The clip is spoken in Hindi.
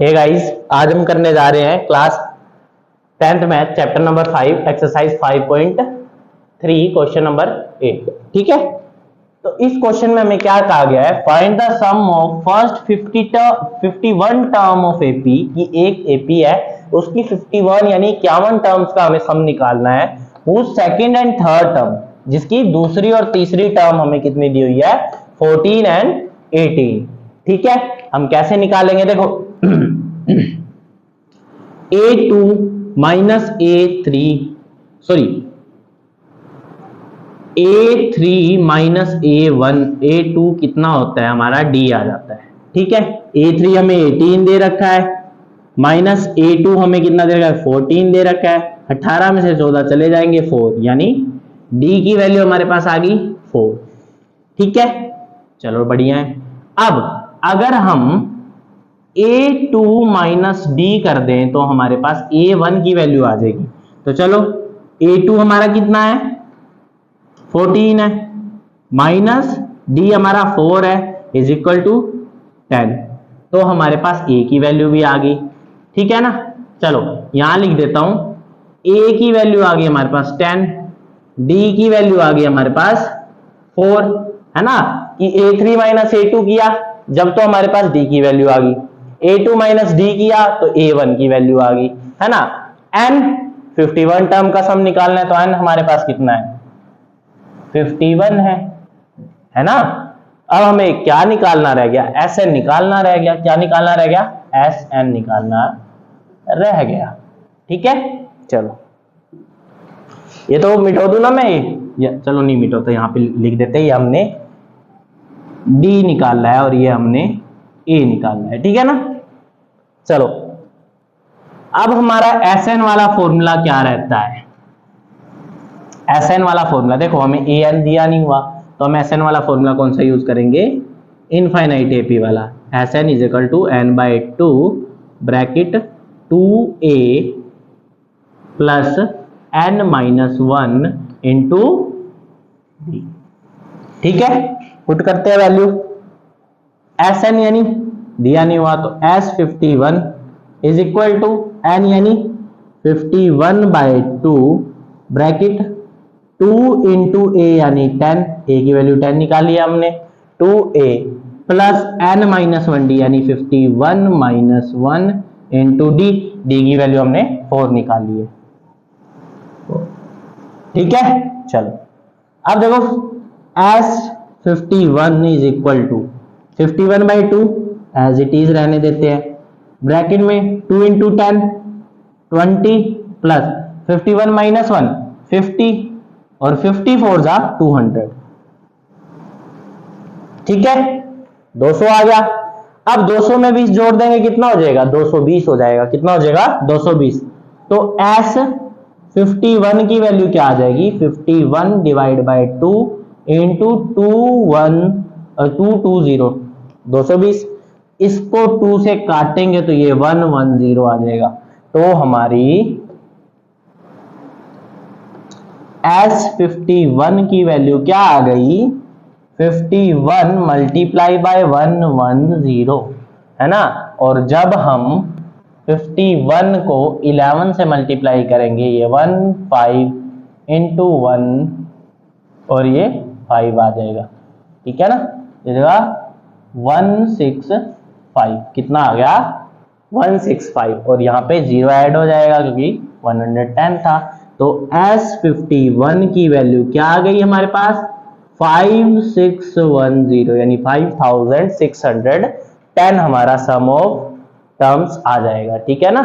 हे गाइस, आज हम करने जा रहे हैं class 10th math chapter number 5 exercise 5.3 question number 8। ठीक है, तो इस क्वेश्चन में हमें क्या कहा गया है, find the sum of first 51 term of AP. की एक एपी है, उसकी 51 यानी 51 टर्म्स का हमें सम निकालना है। वो सेकंड एंड थर्ड टर्म, जिसकी दूसरी और तीसरी टर्म हमें कितनी दी हुई है, 14 एंड 18। ठीक है, हम कैसे निकालेंगे, देखो a2 minus a3 minus a1, a2 कितना होता है हमारा, d आ जाता है। ठीक है, a3 हमें 18 दे रखा है, माइनस a2 हमें कितना दे रखा है, 14 दे रखा है। 18 में से 14 चले जाएंगे 4, यानी d की वैल्यू हमारे पास आ गई 4। ठीक है, चलो बढ़िया है। अब अगर हम a2 माइनस डी कर दें तो हमारे पास a1 की वैल्यू आ जाएगी। तो चलो, a2 हमारा कितना है, 14 है, माइनस डी हमारा 4 है, इज इक्वल टू 10। तो हमारे पास a की वैल्यू भी आ गई। ठीक है ना, चलो यहां लिख देता हूं, a की वैल्यू आ गई हमारे पास 10, d की वैल्यू आ गई हमारे पास 4, है ना। कि a3 माइनस a2 किया जब, तो हमारे पास d की वैल्यू आ गई, a2 माइनस डी किया तो a1 की वैल्यू आ गई, है ना। n 51 टर्म का सम निकालना है, तो n हमारे पास कितना है, 51 है ना। अब हमें क्या निकालना रह गया, Sn निकालना रह गया। क्या निकालना रह गया, Sn निकालना रह गया। ठीक है, चलो ये तो मिटो दूं ना मैं, ये चलो नहीं मिटो तो यहाँ पे लिख देते हैं, ये हमने d निकालना है और ये हमने a निकालना है। ठीक है ना, चलो अब हमारा Sn वाला फॉर्मूला क्या रहता है। Sn वाला फॉर्मूला देखो, हमें an दिया नहीं हुआ, तो हम Sn वाला फॉर्मूला कौन सा यूज करेंगे, इनफाइनाइट एपी वाला। Sn is equal to n/2 bracket 2a plus n-1 into d। ठीक है, पुट करते हैं वैल्यू, Sn यानी दिया नहीं हुआ, तो S51 is equal to n यानी 51/2 ब्रैकेट 2 इंटू a यानी 10, a की वैल्यू 10 निकाली है हमने, 2a प्लस n-1d यानी 51 माइनस 1 इंटू d, d की वैल्यू हमने 4 निकाली है। ठीक है, चलो अब देखो S51 is equal to 51/2 as it is रहने देते हैं, ब्रैकेट में 2 इंटू 10 20 प्लस 51 माइनस 1 50 और 54 जा 200। ठीक है, 200 आ गया। अब 200 में 20 जोड़ देंगे, कितना हो जाएगा, 220 हो जाएगा। कितना हो जाएगा, 220। तो S51 की वैल्यू क्या आ जाएगी, 51 डिवाइड बाई 2 इंटू 220, 220। इसको 2 से काटेंगे तो ये 110 आ जाएगा। तो हमारी S51 की वैल्यू क्या आ गई, 51 मल्टीप्लाई बाय 110, है ना। और जब हम 51 को 11 से मल्टीप्लाई करेंगे, ये 15 इंटू 1 और ये 5 आ जाएगा। ठीक है ना, ये जगह 165, कितना आ गया, 165, और यहाँ पे 0 ऐड हो जाएगा क्योंकि 110 था। तो S51 की वैल्यू क्या आ गई हमारे पास, 5610 यानी 5610 हमारा सम ऑफ टर्म्स आ जाएगा। ठीक है ना।